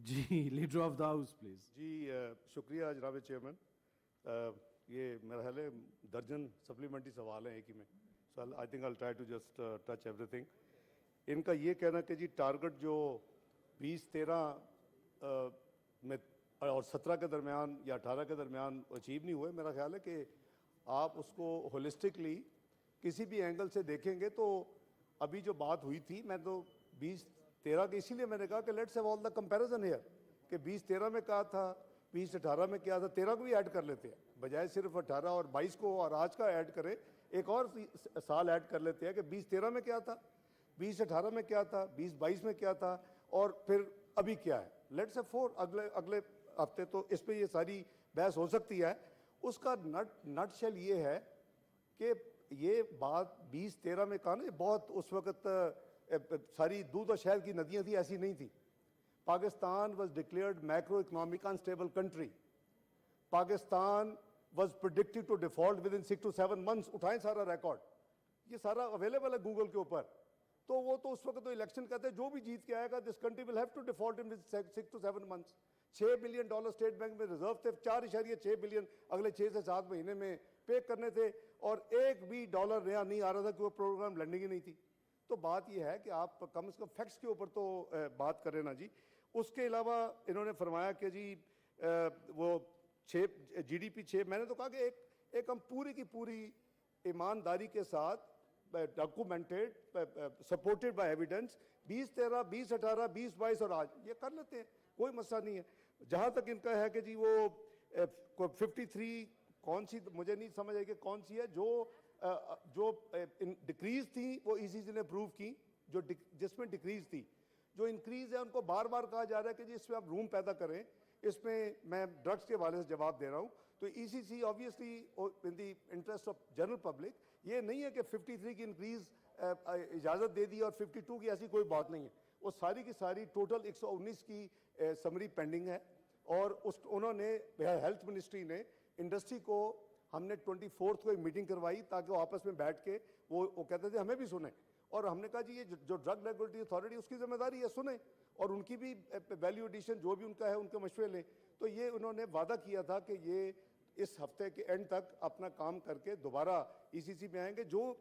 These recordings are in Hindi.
Ji, leader of the house please. जी शुक्रिया जनाब चेयरमैन। ये मेरा ख्याल है दर्जन सप्लीमेंट्री सवाल हैं एक ही में, so I think I try to just touch everything. इनका ये कहना कि जी टारगेट जो 2013 में और 17 के दरमियान या 18 के दरमियान अचीव नहीं हुए, मेरा ख्याल है कि आप उसको होलिस्टिकली किसी भी एंगल से देखेंगे तो अभी जो बात हुई थी, मैं तो 2013 के इसीलिए मैंने कहा कि let's have all the comparison here कि 2013 में कहा था, 2018 में क्या था, 13 को भी ऐड कर लेते हैं बजाय सिर्फ 18 और 22 को और आज का ऐड करें, एक और साल ऐड कर लेते हैं कि 2013 में क्या था, 2018 में क्या था, 2022 में क्या था और फिर अभी क्या है। लेट्स हैव फोर अगले हफ्ते तो इस पर ये सारी बहस हो सकती है। उसका नटशेल ये है कि ये बात 2013 में कहा ना, बहुत उस वक्त सारी दूध और शहद की नदियां थी, ऐसी नहीं थी। Pakistan was declared macro economic unstable country. Pakistan was predicted to default within 6 to 7 months। उठाएं सारा रिकॉर्ड, ये सारा अवेलेबल है गूगल के ऊपर। तो वो तो उस वक्त तो इलेक्शन कहते हैं जो भी जीत के आएगा this country will have to default in 6 to 7 months। $6 billion state bank में रिजर्व थे, 4.6 बिलियन अगले 6 से 7 महीने में पे करने थे और एक भी डॉलर नया नहीं आ रहा था कि वो प्रोग्राम लड़ने की नहीं थी। तो बात यह है कि आप कम से कम फैक्ट्स के ऊपर तो बात करें ना जी। उसके अलावा इन्होंने फरमाया कि जी वो 6 GDP 6, मैंने तो कहा कि एक हम पूरी की पूरी ईमानदारी के साथ डॉक्यूमेंटेड सपोर्टेड बाय एविडेंस 2013, 2018, 2022 और आज ये कर लेते हैं, कोई मसला नहीं है। जहां तक इनका है कि जी वो 53 कौन सी, मुझे नहीं समझ आई कि कौन सी है जो डिक्रीज थी वो ईसीसी ने प्रूव की, जो जिसमें डिक्रीज थी। जो इंक्रीज है उनको बार बार कहा जा रहा है कि जी इसमें आप रूम पैदा करें। इसमें मैं ड्रग्स के वाले से जवाब दे रहा हूं। तो ECC obviously in the interest of general public, ये नहीं है कि 53 की इंक्रीज इजाजत दे दी और 52 की, ऐसी कोई बात नहीं है। वो सारी की सारी टोटल 119 की समरी पेंडिंग है और उन्होंने हेल्थ मिनिस्ट्री ने इंडस्ट्री को, हमने 24 को एक मीटिंग करवाई ताकि वो आपस में बैठ के वो कहते थे हमें भी सुने, और हमने कहा जी ये जो ड्रग रेगुलेटरी अथॉरिटी उसकी जिम्मेदारी है, सुने और उनकी भी वैल्यू एडिशन जो भी उनका है उनके मशवरे लें। तो ये उन्होंने वादा किया था कि ये इस हफ्ते के एंड तक अपना काम करके दोबारा ईसीसी में आएंगे। जो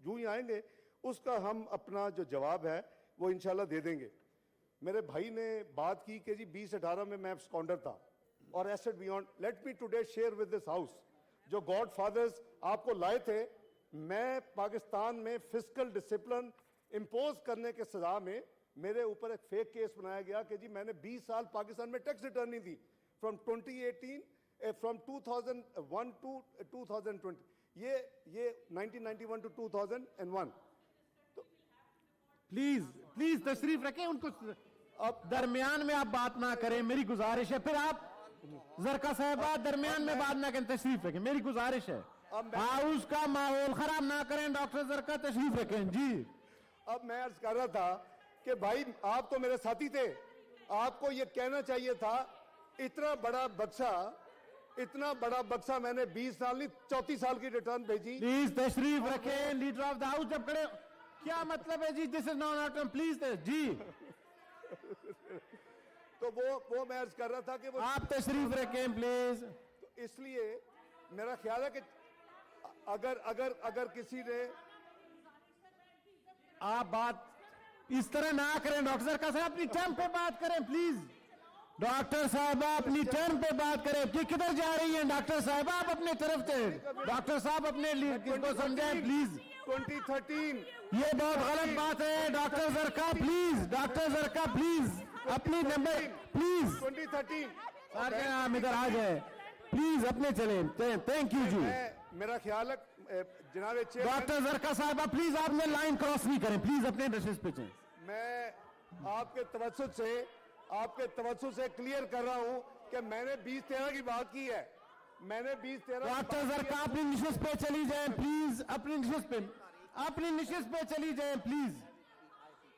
ही आएंगे उसका हम अपना जो जवाब है वो इंशाल्लाह दे देंगे। मेरे भाई ने बात की कि जी 2018 में मैं स्कॉन्डर था और asset beyond. Let me today share with this house जो गॉड फादर्स आपको लाए थे। मैं पाकिस्तान में फिस्कल डिसिप्लिन इंपोज करने के सजा में मेरे ऊपर एक फेक केस बनाया गया कि जी मैंने 20 साल पाकिस्तान में टैक्स रिटर्न नहीं दी, फ्रॉम 2001 टू 2020, ये 1991 टू 2001। तो प्लीज तशरीफ रखें, उनको अब दरमियान में आप बात ना करें, मेरी गुजारिश है। फिर आप जरका साहबा दरमियान में बात ना करें, तशरीफ रखें, मेरी गुजारिश है। हाउस का माहौल खराब ना करें। डॉक्टर जरका तशरीफ रखें जी। अब मैं अर्ज कर रहा था कि भाई आप तो मेरे साथी थे, आपको यह कहना चाहिए था इतना बड़ा बक्सा मैंने 20 साल नहीं 34 साल की रिटर्न भेजी। प्लीज तशरीफ रखें लीडर ऑफ द हाउस। जब खड़े क्या मतलब है जी, दिस इज नॉट प्लीज जी। तो वो मैं अर्ज कर रहा था कि वो आप तशरीफ रखें प्लीज। तो इसलिए मेरा ख्याल है कि अगर किसी ने, आप बात इस तरह ना करें। डॉक्टर साहब अपनी टर्म पे बात करें प्लीज। डॉक्टर साहब अपनी टर्म पे बात करें कि किधर जा रही हैं। डॉक्टर साहब आप अपने तरफ से, डॉक्टर साहब अपने किसको समझाएं प्लीज। 2013 ये बहुत गलत बात है। डॉक्टर जरका प्लीज, डॉक्टर जरका प्लीज अपनी नंबर प्लीज 2013 हम इधर आ जाए प्लीज, अपने चले। थैंक यू जी। मेरा ख्याल है जनाब डॉक्टर जरका साहब प्लीज आपने लाइन क्रॉस नहीं करें, प्लीज अपने नशिश पे चलें। मैं आपके तवज्जुह से क्लियर कर रहा हूं कि मैंने 2013 की बात की है। मैंने 2013 डॉक्टर जरका अपनी निशिश पे चली जाएं प्लीज, अपनी निशिश पे चली जाएं प्लीज,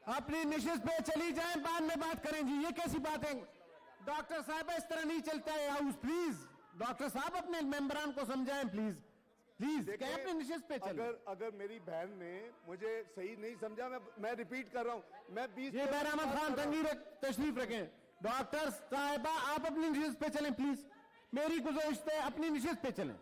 अपनी निशिश पे चली जाएं, बाद में बात करें जी। ये कैसी बात है डॉक्टर साहब, इस तरह नहीं चलता है हाउस। प्लीज डॉक्टर साहब अपने मेंबरान को समझाएं प्लीज, प्लीज अपने निशिश पे चलें। अगर मेरी बहन ने मुझे सही नहीं समझा, मैं रिपीट कर रहा हूं, मैं 20 ये बैर अहमद खान तंगीर तशरीफ रखें। डॉक्टर साहिबा आप अपनी निशिस्त पे चलें प्लीज, मेरी गुजारिश है अपनी निशिस्त पे चलें,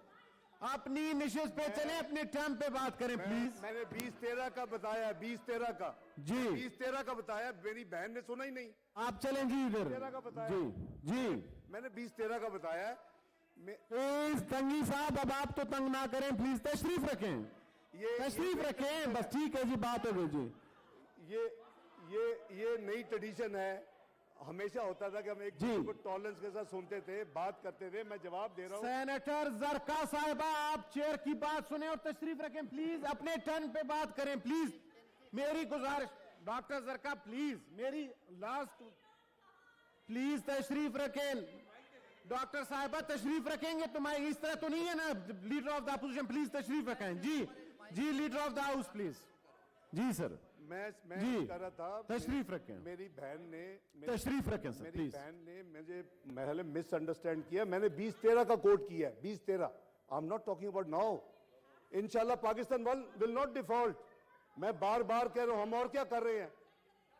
अपनी निशिस्त पे चलें, अपने टर्म पे बात करें प्लीज। मैंने 20-13 का बताया, 20-13 का जी 20-13 का बताया, मेरी बहन ने सुना ही नहीं। आप चलें जी इधर। 13 का बताया। जी जी मैंने 20-13 का बताया है। प्लीज तंगी साहब अब आप तो तंग ना करें प्लीज, तशरीफ रखें, तशरीफ रखें, बस ठीक है जी, बात हो गई जी। ये नई ट्रेडिशन है, हमेशा होता था कि हम एक दूसरे को टॉलरेंस के साथ सुनते थे, बात करते थे। मैं जवाब दे रहा हूँ। सेनेटर जरका साहिबा आप चेयर की बात सुने और तशरीफ रखें प्लीज, अपने टर्न पे बात करें प्लीज, मेरी गुजारिश। डॉक्टर जरका प्लीज, मेरी लास्ट, प्लीज तशरीफ रखें। डॉक्टर साहिबा तशरीफ रखेंगे तो मैं इस तरह तो नहीं है ना, leader of the opposition please तशरीफ रखें। जी जी leader of the house please. जी सर मैं जी कर रहा था, तशरीफ रखें, मेरी बहन ने तशरीफ रखें सर मेरी प्लीज। बहन ने मुझे पहले मिसअंडरस्टैंड किया। मैंने 20-13 का कोट किया है, 20-13। I am not talking about now. इंशाल्लाह पाकिस्तान विल नॉट डिफॉल्ट। मैं बार बार कह रहा हूं, हम और क्या कर रहे हैं।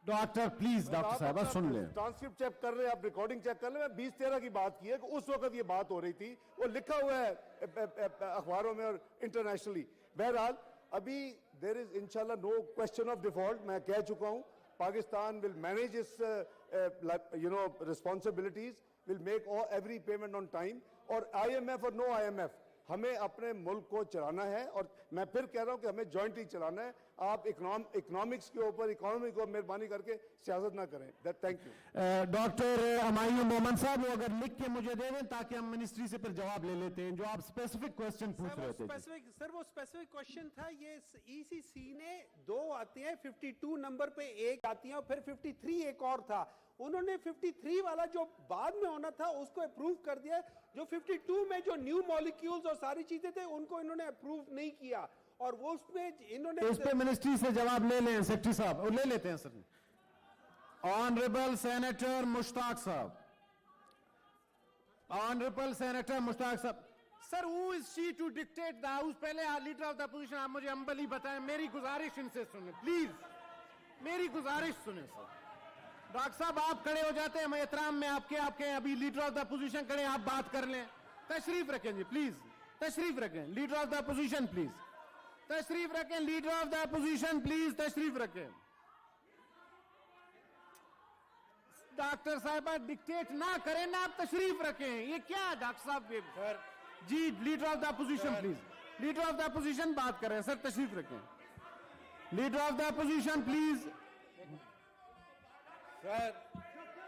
डॉक्टर प्लीज, डॉक्टर साहब सुन लें, ट्रांसक्रिप्ट चेक कर रहे हैं, आप रिकॉर्डिंग चेक कर लें। मैं 20-13 की बात की है कि उस वक्त ये बात हो रही थी, वो लिखा हुआ है अखबारों में और इंटरनेशनली। बहरहाल अभी देयर इज इंशाल्लाह नो क्वेश्चन ऑफ डिफॉल्ट। मैं कह चुका हूं Pakistan will manage it's responsibilities, will make every payment on time. और IMF और नो IMF, हमें अपने मुल्क को चलाना है। और मैं फिर कह रहा हूं कि हमें जॉइंटली चलाना है। आप इकोनॉमिक्स के ऊपर, इकोनॉमी को मेहरबानी करके सियासत ना करें। Thank you. Doctor Humayun Mohammad साहब वो अगर लिख के मुझे दे दें ताकि हम मिनिस्ट्री से फिर जवाब ले लेते हैं, जो आप स्पेसिफिक क्वेश्चन पूछ रहे थे। सर वो स्पेसिफिक क्वेश्चन था, ये ECC ने 2 आती हैं, 52 नंबर पे एक आती है और फिर 53 एक और था। उन्होंने 53 वाला जो बाद में होना था उसको अप्रूव कर दिया। जो 52 में जो न्यू मॉलिक्यूल्स और सारी चीजें थे उनको इन्होंने अप्रूव नहीं किया। और वो उसमें इन्होंने इस पे मिनिस्ट्री से जवाब ले लें सेक्रेटरी साहब, और ले लेते हैं सर। ऑनरेबल सेनेटर मुश्ताक साहब, ऑनरेबल सेनेटर मुश्ताक साहब। Sir who is she to dictate the house? पहले लीडर ऑफ द अपोजिशन आप मुझे अम्बली बताएं, मेरी गुजारिश इनसे सुने प्लीज, मेरी गुजारिश सुने सर। डॉक्टर साहब आप खड़े हो जाते हैं, मैं एहतराम में आपके अभी लीडर ऑफ द अपोजिशन खड़े, आप बात कर लें। तशरीफ रखें जी प्लीज, तशरीफ रखें। Leader of the opposition please तशरीफ रखें, leader of the opposition please तशरीफ रखें। डॉक्टर साहब डिक्टेट ना करें ना, आप तशरीफ रखें। ये क्या डॉक्टर साहब? जी leader of the opposition please, leader of the opposition बात कर रहे हैं सर, तशरीफ रखें। Leader of the opposition please sir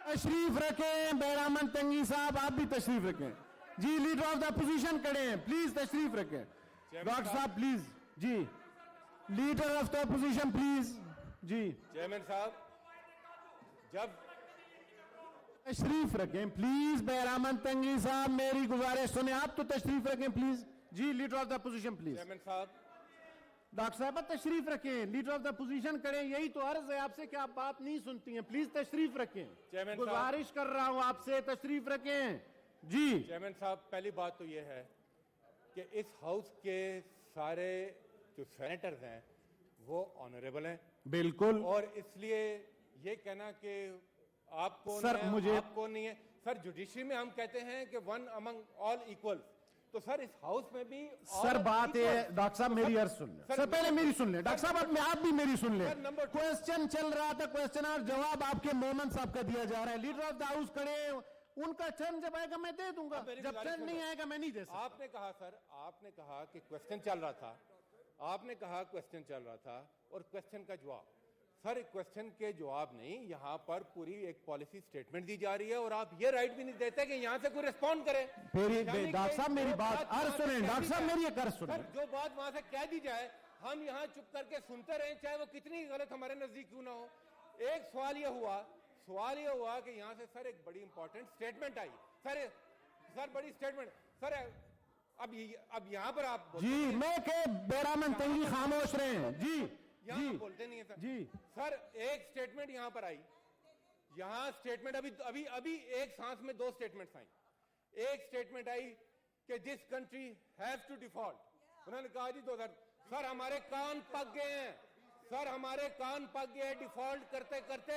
तशरीफ रखें। बैरामन तंगी साहब आप भी तशरीफ रखें। जी लीडर ऑफ द अपोजिशन खड़े हैं, प्लीज तशरीफ रखें। डॉक्टर साहब प्लीज जी, leader of the opposition please जी चेयरमैन साहब, जब तशरीफ रखें प्लीज। बैरामन तंगी साहब मेरी गुजारिश सुने, आप तो तशरीफ रखें प्लीज। जी leader of the opposition please. Chairman साहब, डॉक्टर साहब तशरीफ रखें, लीडर ऑफ द अपोजिशन करें, यही तो अर्ज है आपसे कि आप बात नहीं सुनती हैं, प्लीज तशरीफ रखें। चेयरमैन गुजारिश कर रहा हूं आपसे, तशरीफ रखें जी। चेयरमैन साहब, पहली बात तो यह है कि इस हाउस के सारे जो सेनेटर्स हैं वो ऑनरेबल हैं, बिल्कुल। और इसलिए ये कहना कि आपको सर, नहीं है, मुझे- आपको नहीं है। सर जुडिशरी में हम कहते हैं कि वन अमंग ऑल इक्वल, तो सर इस हाउस में भी सर बात है डॉक्टर साहब, मेरी अर्ज सुन लें सर, पहले मेरी सुन लें। डॉक्टर साहब आप भी मेरी सुन लें। सर, नंबर 2 क्वेश्चन चल रहा था, क्वेश्चन और जवाब आपके मोहम्मद साहब का दिया जा रहा है। लीडर ऑफ द हाउस खड़े, उनका टर्न जब आएगा मैं दे दूंगा, अब मेरी जब गुजारिश टर्न नहीं सुनो। आएगा मैं नहीं दे सकता। आपने कहा सर, आपने कहा कि क्वेश्चन चल रहा था, आपने कहा क्वेश्चन चल रहा था और क्वेश्चन का जवाब। सर क्वेश्चन के जवाब नहीं, यहाँ पर पूरी एक पॉलिसी स्टेटमेंट दी जा रही है और आप ये राइट भी नहीं देते कि यहाँ से कोई रिस्पॉन्ड करे। मेरी यानी डॉक्टर कि साहब मेरी जो बात वहाँ अर्ज से सुने, कह डॉक्टर दी साहब जाए- मेरी एक अर्ज सुने। सर जो बात वहां से कह दी जाए हम यहाँ चुप करके सुनते रहे, चाहे वो कितनी गलत हमारे नजदीक क्यों ना हो। एक सवाल ये हुआ कि यहाँ से सर एक बड़ी इंपॉर्टेंट स्टेटमेंट आई। सर बड़ी स्टेटमेंट सर, अब यहाँ पर आप जी मैं के बैरामन तंगी खामोश रहे हैं जी यहाँ जी आप बोलते नहीं है सर। जी। सर एक स्टेटमेंट यहाँ पर आई, यहाँ स्टेटमेंट अभी एक सांस में 2 स्टेटमेंट्स आई। एक स्टेटमेंट आई कि this country has to default. उन्होंने कहा जी 2000। सर हमारे कान पक गए हैं, सर हमारे कान पक गए। डिफॉल्ट करते करते